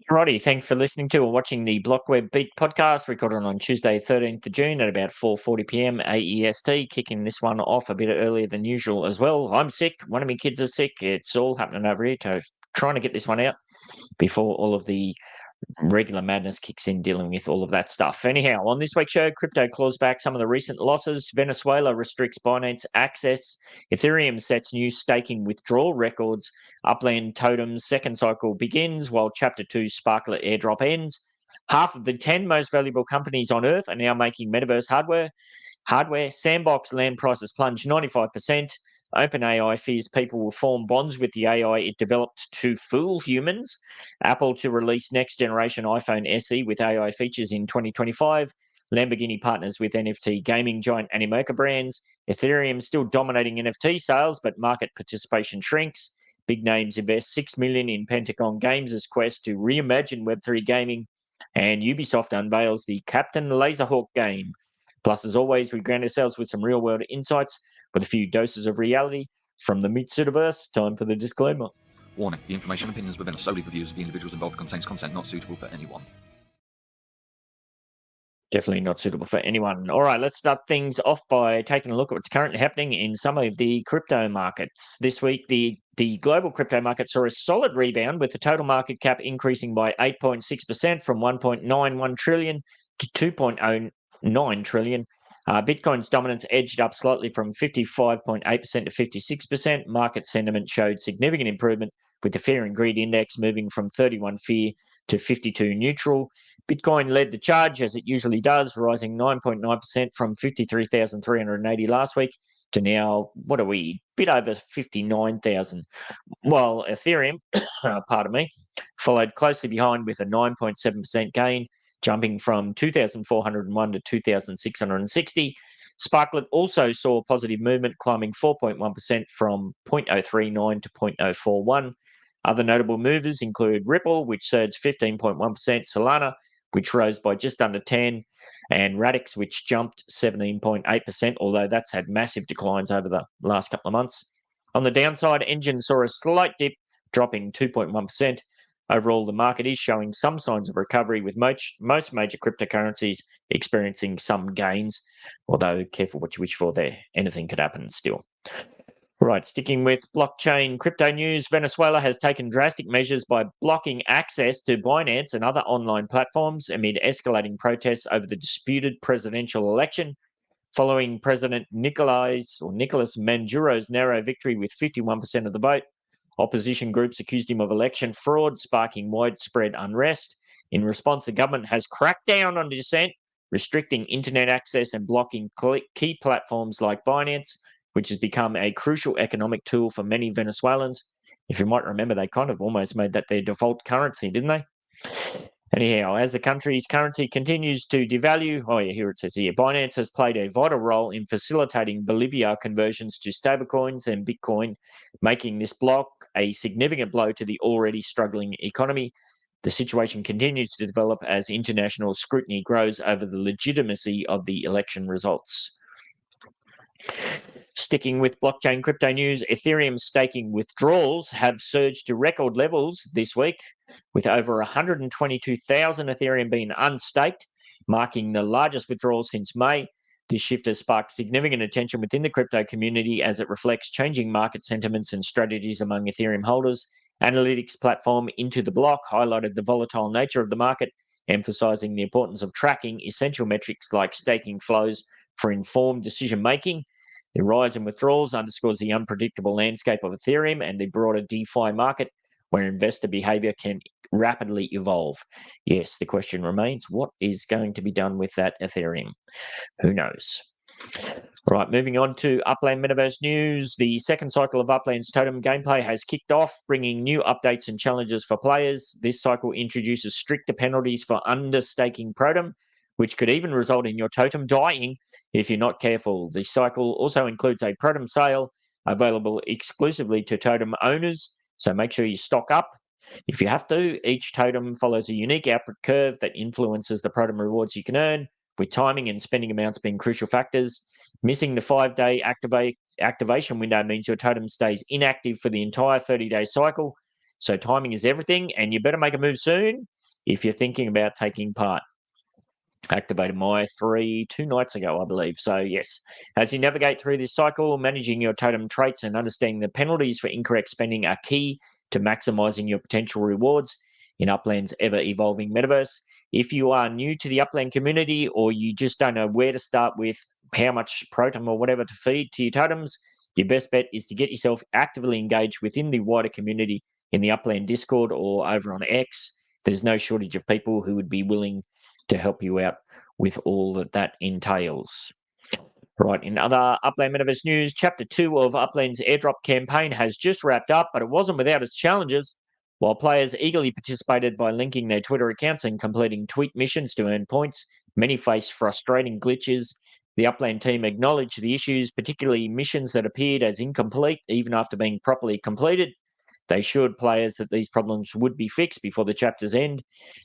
Roddy, thanks for listening to or watching the BlockWeb Beat podcast, recorded on Tuesday, 13th of June at about 4:40 p.m. AEST, kicking this one off a bit earlier than usual as well. I'm sick. One of my kids is sick. It's all happening over here. Trying to get this one out before all of the regular madness kicks in, dealing with all of that stuff. Anyhow, on this week's show, crypto claws back some of the recent losses. Venezuela restricts Binance access. Ethereum sets new staking withdrawal records. Upland Totems second cycle begins while Chapter Two Sparklet airdrop ends. Half of the 10 most valuable companies on Earth are now making Metaverse hardware. Sandbox land prices plunge 95%. OpenAI fears people will form bonds with the AI it developed to fool humans. Apple to release next generation iPhone SE with AI features in 2025. Lamborghini partners with NFT gaming giant Animoca Brands. Ethereum still dominating NFT sales, but market participation shrinks. Big names invest $6 million in Pentagon Games' quest to reimagine Web3 gaming. And Ubisoft unveils the Captain Laserhawk game. Plus, as always, we ground ourselves with some real-world insights with a few doses of reality from the Meatsuitaverse. Time for the disclaimer. Warning, the information and opinions within are solely the views of the individuals involved, contains content not suitable for anyone. Definitely not suitable for anyone. All right, let's start things off by taking a look at what's currently happening in some of the crypto markets. This week, the global crypto market saw a solid rebound, with the total market cap increasing by 8.6% from 1.91 trillion to 2.09 trillion. Bitcoin's dominance edged up slightly from 55.8% to 56%. Market sentiment showed significant improvement, with the Fear and Greed Index moving from 31 fear to 52 neutral. Bitcoin led the charge, as it usually does, rising 9.9% from 53,380 last week to now, what are we, bit over 59,000. While Ethereum, pardon me, followed closely behind with a 9.7% gain, jumping from 2,401 to 2,660. Sparklet also saw positive movement, climbing 4.1% from 0.039 to 0.041. Other notable movers include Ripple, which surged 15.1%, Solana, which rose by just under 10, and Radix, which jumped 17.8%, although that's had massive declines over the last couple of months. On the downside, Engine saw a slight dip, dropping 2.1%. Overall, the market is showing some signs of recovery, with most major cryptocurrencies experiencing some gains, although careful what you wish for there. Anything could happen still. Right, sticking with blockchain crypto news, Venezuela has taken drastic measures by blocking access to Binance and other online platforms amid escalating protests over the disputed presidential election. Following President Nicolas Maduro's narrow victory with 51% of the vote, opposition groups accused him of election fraud, sparking widespread unrest. In response, the government has cracked down on dissent, restricting internet access and blocking key platforms like Binance, which has become a crucial economic tool for many Venezuelans. If you might remember, they kind of almost made that their default currency, didn't they? Anyhow, as the country's currency continues to devalue, here it says here, Binance has played a vital role in facilitating Bolivia conversions to stablecoins and Bitcoin, making this block a significant blow to the already struggling economy. The situation continues to develop as international scrutiny grows over the legitimacy of the election results. Sticking with blockchain crypto news, Ethereum staking withdrawals have surged to record levels this week, with over 122,000 Ethereum being unstaked, marking the largest withdrawal since May. This shift has sparked significant attention within the crypto community, as it reflects changing market sentiments and strategies among Ethereum holders. Analytics platform Into the Block highlighted the volatile nature of the market, emphasizing the importance of tracking essential metrics like staking flows for informed decision-making. The rise in withdrawals underscores the unpredictable landscape of Ethereum and the broader DeFi market, where investor behavior can rapidly evolve. Yes, the question remains, what is going to be done with that Ethereum? Who knows? All right, moving on to Upland Metaverse news. The second cycle of Upland's Totem gameplay has kicked off, bringing new updates and challenges for players. This cycle introduces stricter penalties for understaking Totem, which could even result in your totem dying if you're not careful. The cycle also includes a Totem sale available exclusively to Totem owners, so make sure you stock up. If you have to, each totem follows a unique output curve that influences the Totem rewards you can earn, with timing and spending amounts being crucial factors. Missing the 5-day activation window means your totem stays inactive for the entire 30-day cycle. So timing is everything, and you better make a move soon if you're thinking about taking part. Activated my 3 2 nights ago, I believe. So, yes, as you navigate through this cycle, managing your totem traits and understanding the penalties for incorrect spending are key to maximizing your potential rewards in Upland's ever-evolving metaverse. If you are new to the Upland community or you just don't know where to start with how much protum or whatever to feed to your totems, your best bet is to get yourself actively engaged within the wider community in the Upland Discord or over on X. There's no shortage of people who would be willing to help you out with all that entails. Right, in other Upland Metaverse news, Chapter 2 of Upland's airdrop campaign has just wrapped up, but it wasn't without its challenges. While players eagerly participated by linking their Twitter accounts and completing tweet missions to earn points, many faced frustrating glitches. The Upland team acknowledged the issues, particularly missions that appeared as incomplete even after being properly completed. They assured players that these problems would be fixed before the chapter's end.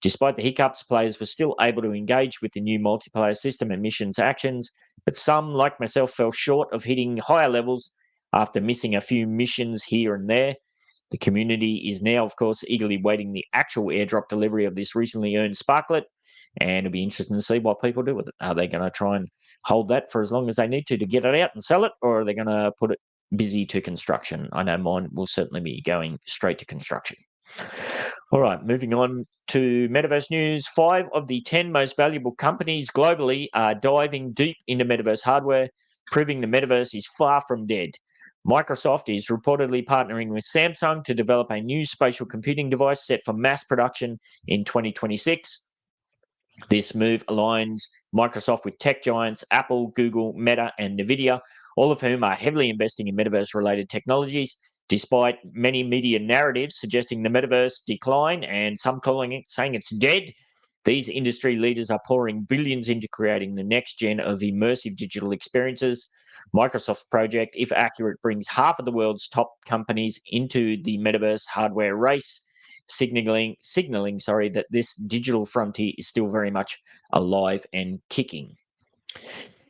Despite the hiccups, players were still able to engage with the new multiplayer system and missions actions, but some, like myself, fell short of hitting higher levels after missing a few missions here and there. The community is now, of course, eagerly waiting the actual airdrop delivery of this recently earned Sparklet, and it'll be interesting to see what people do with it. Are they going to try and hold that for as long as they need to get it out and sell it, or are they going to put it busy to construction? I know mine will certainly be going straight to construction. All right, moving on to Metaverse news. 5 of the 10 most valuable companies globally are diving deep into Metaverse hardware, proving the Metaverse is far from dead. Microsoft is reportedly partnering with Samsung to develop a new spatial computing device set for mass production in 2026. This move aligns Microsoft with tech giants Apple, Google, Meta, and Nvidia, all of whom are heavily investing in Metaverse-related technologies. Despite many media narratives suggesting the Metaverse decline and some saying it's dead, these industry leaders are pouring billions into creating the next gen of immersive digital experiences. Microsoft's project, if accurate, brings half of the world's top companies into the Metaverse hardware race, signaling that this digital frontier is still very much alive and kicking.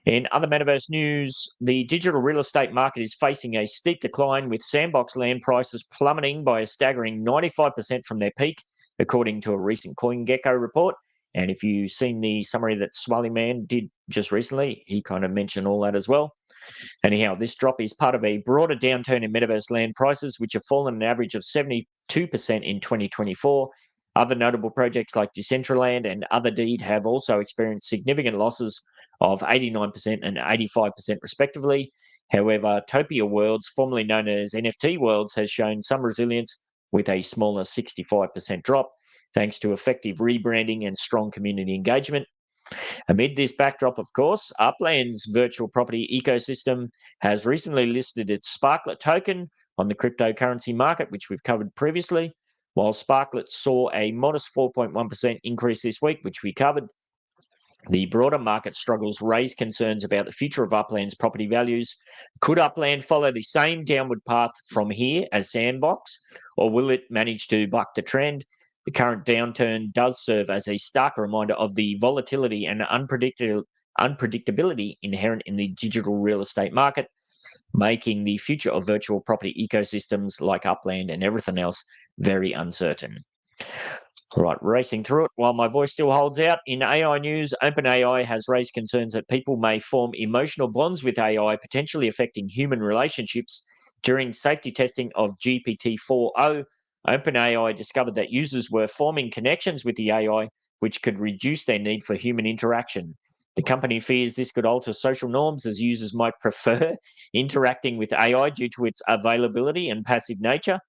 In other Metaverse news, the digital real estate market is facing a steep decline, with Sandbox land prices plummeting by a staggering 95% from their peak, according to a recent CoinGecko report. And if you've seen the summary that Swally Man did just recently, he kind of mentioned all that as well. Anyhow, this drop is part of a broader downturn in Metaverse land prices, which have fallen an average of 72% in 2024. Other notable projects like Decentraland and Otherdeed have also experienced significant losses of 89% and 85% respectively. However, Topia Worlds, formerly known as NFT Worlds, has shown some resilience with a smaller 65% drop, thanks to effective rebranding and strong community engagement. Amid this backdrop, of course, Upland's virtual property ecosystem has recently listed its Sparklet token on the cryptocurrency market, which we've covered previously. While Sparklet saw a modest 4.1% increase this week, which we covered, the broader market struggles raise concerns about the future of Upland's property values. Could Upland follow the same downward path from here as Sandbox, or will it manage to buck the trend? The current downturn does serve as a stark reminder of the volatility and unpredictability inherent in the digital real estate market, making the future of virtual property ecosystems like Upland and everything else very uncertain. All right, racing through it while my voice still holds out. In AI news, OpenAI has raised concerns that people may form emotional bonds with AI, potentially affecting human relationships. During safety testing of GPT-4o, OpenAI discovered that users were forming connections with the AI, which could reduce their need for human interaction. The company fears this could alter social norms, as users might prefer interacting with AI due to its availability and passive nature.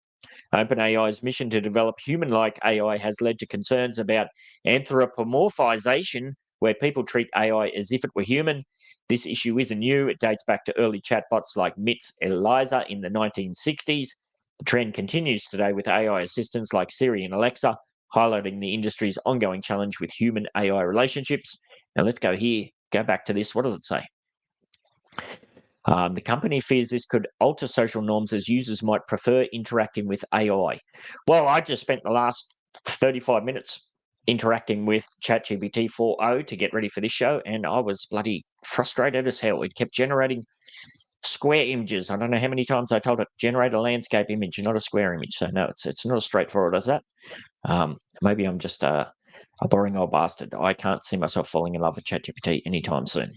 OpenAI's mission to develop human-like AI has led to concerns about anthropomorphization, where people treat AI as if it were human. This issue isn't new. It dates back to early chatbots like Meatsuitaverse in the 1960s. The trend continues today with AI assistants like Siri and Alexa, highlighting the industry's ongoing challenge with human-AI relationships. Now let's go back to this. What does it say? The company fears this could alter social norms, as users might prefer interacting with AI. Well, I just spent the last 35 minutes interacting with ChatGPT 4o to get ready for this show, and I was bloody frustrated as hell. It kept generating square images. I don't know how many times I told it, generate a landscape image, not a square image. So no, it's not as straightforward as that. Maybe I'm just A boring old bastard. I can't see myself falling in love with ChatGPT anytime soon.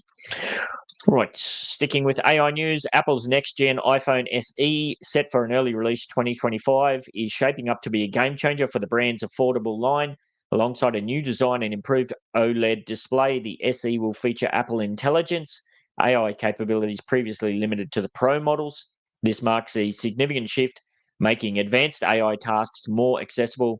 Right, sticking with AI news, Apple's next-gen iPhone SE, set for an early release 2025, is shaping up to be a game-changer for the brand's affordable line. Alongside a new design and improved OLED display, the SE will feature Apple Intelligence, AI capabilities previously limited to the Pro models. This marks a significant shift, making advanced AI tasks more accessible.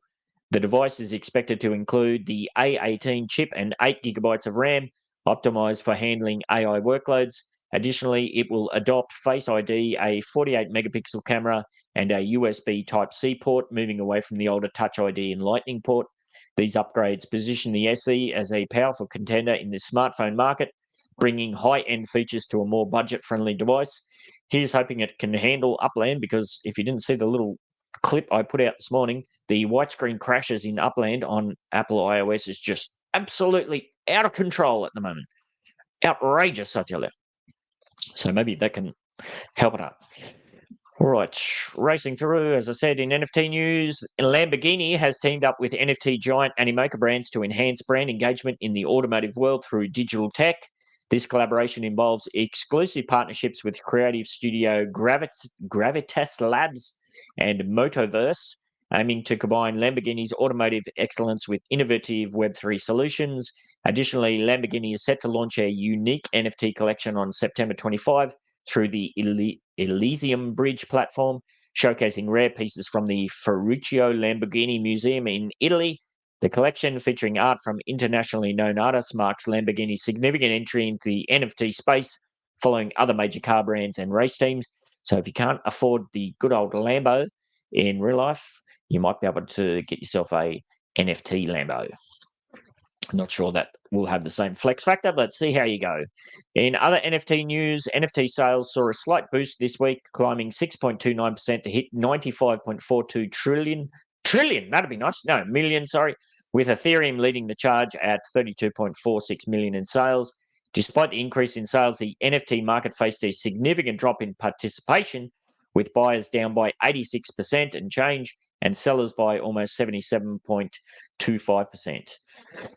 The device is expected to include the A18 chip and 8 gigabytes of RAM, optimized for handling AI workloads. Additionally, it will adopt Face ID, a 48 megapixel camera, and a USB Type-C port, moving away from the older Touch ID and Lightning port. These upgrades position the SE as a powerful contender in the smartphone market, bringing high-end features to a more budget-friendly device. Here's hoping it can handle Upland, because if you didn't see the little clip I put out this morning, the white screen crashes in Upland on Apple iOS is just absolutely out of control at the moment. Outrageous, I tell you. So maybe that can help it out. All right, racing through, as I said, in NFT news, Lamborghini has teamed up with NFT giant Animoca Brands to enhance brand engagement in the automotive world through digital tech. This collaboration involves exclusive partnerships with creative studio Gravitas Labs and Metaverse, aiming to combine Lamborghini's automotive excellence with innovative Web3 solutions. Additionally, Lamborghini is set to launch a unique NFT collection on September 25 through the Elysium Bridge platform, showcasing rare pieces from the Ferruccio Lamborghini Museum in Italy. The collection, featuring art from internationally known artists, marks Lamborghini's significant entry into the NFT space, following other major car brands and race teams. So if you can't afford the good old Lambo in real life, you might be able to get yourself a NFT Lambo. Not sure that will have the same flex factor, but see how you go. In other NFT news, NFT sales saw a slight boost this week, climbing 6.29% to hit 95.42 trillion. Trillion, that'd be nice. No, million, sorry. With Ethereum leading the charge at 32.46 million in sales. Despite the increase in sales, the NFT market faced a significant drop in participation, with buyers down by 86% and change, and sellers by almost 77.25%.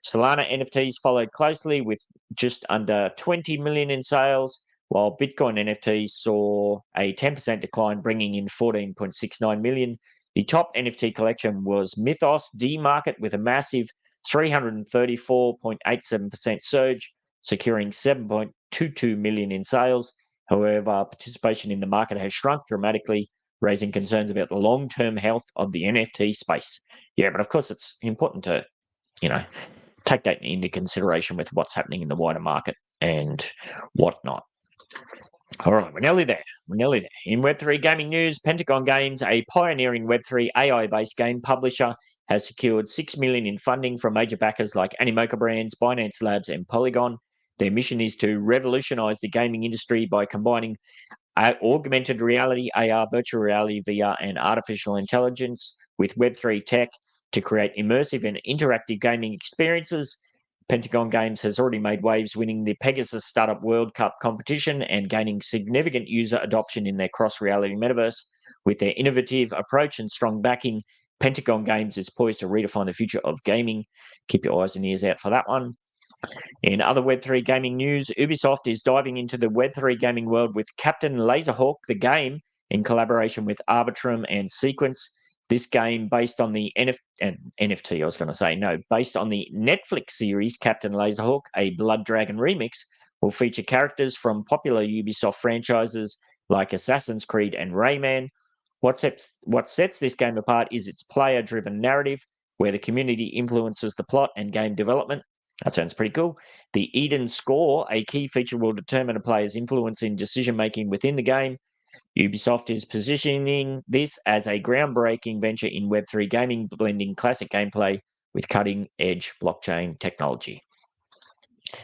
Solana NFTs followed closely with just under 20 million in sales, while Bitcoin NFTs saw a 10% decline, bringing in 14.69 million. The top NFT collection was Mythos D Market, with a massive 334.87% surge, securing 7.22 million in sales. However, participation in the market has shrunk dramatically, raising concerns about the long-term health of the NFT space. Yeah, but of course it's important to, take that into consideration with what's happening in the wider market and whatnot. All right, we're nearly there. In Web3 gaming news, Pentagon Games, a pioneering Web3 AI-based game publisher, has secured $6 million in funding from major backers like Animoca Brands, Binance Labs, and Polygon. Their mission is to revolutionize the gaming industry by combining augmented reality, AR, virtual reality, VR, and artificial intelligence with Web3 tech to create immersive and interactive gaming experiences. Pentagon Games has already made waves, winning the Pegasus Startup World Cup competition and gaining significant user adoption in their cross-reality metaverse. With their innovative approach and strong backing, Pentagon Games is poised to redefine the future of gaming. Keep your eyes and ears out for that one. In other Web3 gaming news, Ubisoft is diving into the Web3 gaming world with Captain Laserhawk, the game, in collaboration with Arbitrum and Sequence. This game, based on the based on the Netflix series Captain Laserhawk, a Blood Dragon remix, will feature characters from popular Ubisoft franchises like Assassin's Creed and Rayman. What sets this game apart is its player-driven narrative, where the community influences the plot and game development. That sounds pretty cool. The Eden score, a key feature, will determine a player's influence in decision-making within the game. Ubisoft is positioning this as a groundbreaking venture in Web3 gaming, blending classic gameplay with cutting-edge blockchain technology.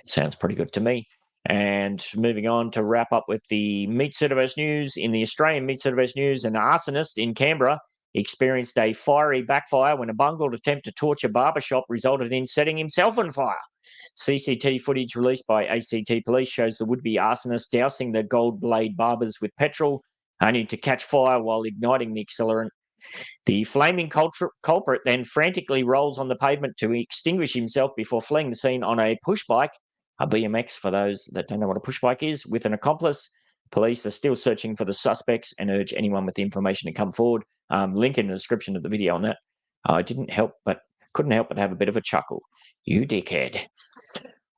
Sounds pretty good to me. And moving on to wrap up with the Meatsuitaverse news. In the Australian Meatsuitaverse news, an arsonist in Canberra experienced a fiery backfire when a bungled attempt to torch a barbershop resulted in setting himself on fire. CCTV footage released by ACT Police shows the would-be arsonist dousing the Gold Blade barbers with petrol, only to catch fire while igniting the accelerant. The flaming culprit then frantically rolls on the pavement to extinguish himself before fleeing the scene on a push bike, a BMX for those that don't know what a push bike is, with an accomplice. Police are still searching for the suspects and urge anyone with the information to come forward. Link in the description of the video on that. I couldn't help but have a bit of a chuckle. You dickhead.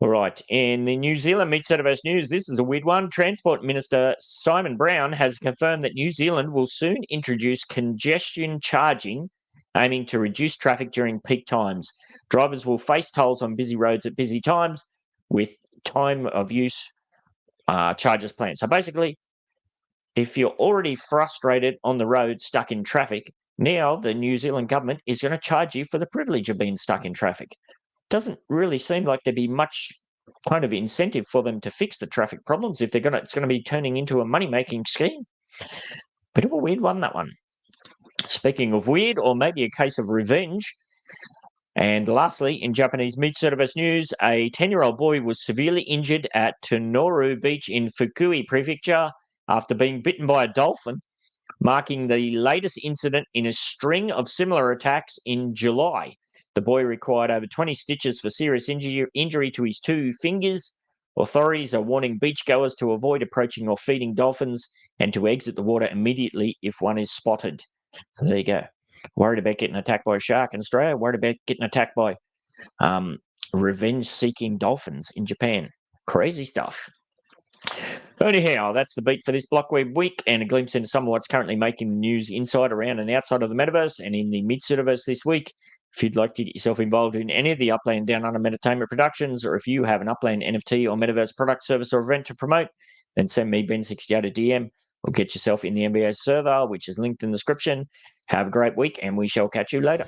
All right, in the New Zealand Meatsuitaverse news, this is a weird one. Transport Minister Simon Brown has confirmed that New Zealand will soon introduce congestion charging, aiming to reduce traffic during peak times. Drivers will face tolls on busy roads at busy times with time of use charges planned. So basically, if you're already frustrated on the road, stuck in traffic, now the New Zealand government is going to charge you for the privilege of being stuck in traffic. Doesn't really seem like there'd be much kind of incentive for them to fix the traffic problems if it's going to be turning into a money-making scheme. Bit of a weird one, that one. Speaking of weird, or maybe a case of revenge. And lastly, in Japanese Meatsuitaverse news, a 10-year-old boy was severely injured at Tonoru Beach in Fukui Prefecture after being bitten by a dolphin, marking the latest incident in a string of similar attacks in July. The boy required over 20 stitches for serious injury to his 2 fingers. Authorities are warning beachgoers to avoid approaching or feeding dolphins and to exit the water immediately if one is spotted. So there you go. Worried about getting attacked by a shark in Australia, worried about getting attacked by revenge-seeking dolphins in Japan. Crazy stuff. Anyhow, that's the beat for this BlockWeb week and a glimpse into some of what's currently making the news inside, around and outside of the Metaverse and in the Meatsuitaverse this week. If you'd like to get yourself involved in any of the Upland Down Under Entertainment productions, or if you have an Upland NFT or Metaverse product, service or event to promote, then send me Ben68 a DM or get yourself in the NBA server, which is linked in the description. Have a great week and we shall catch you later.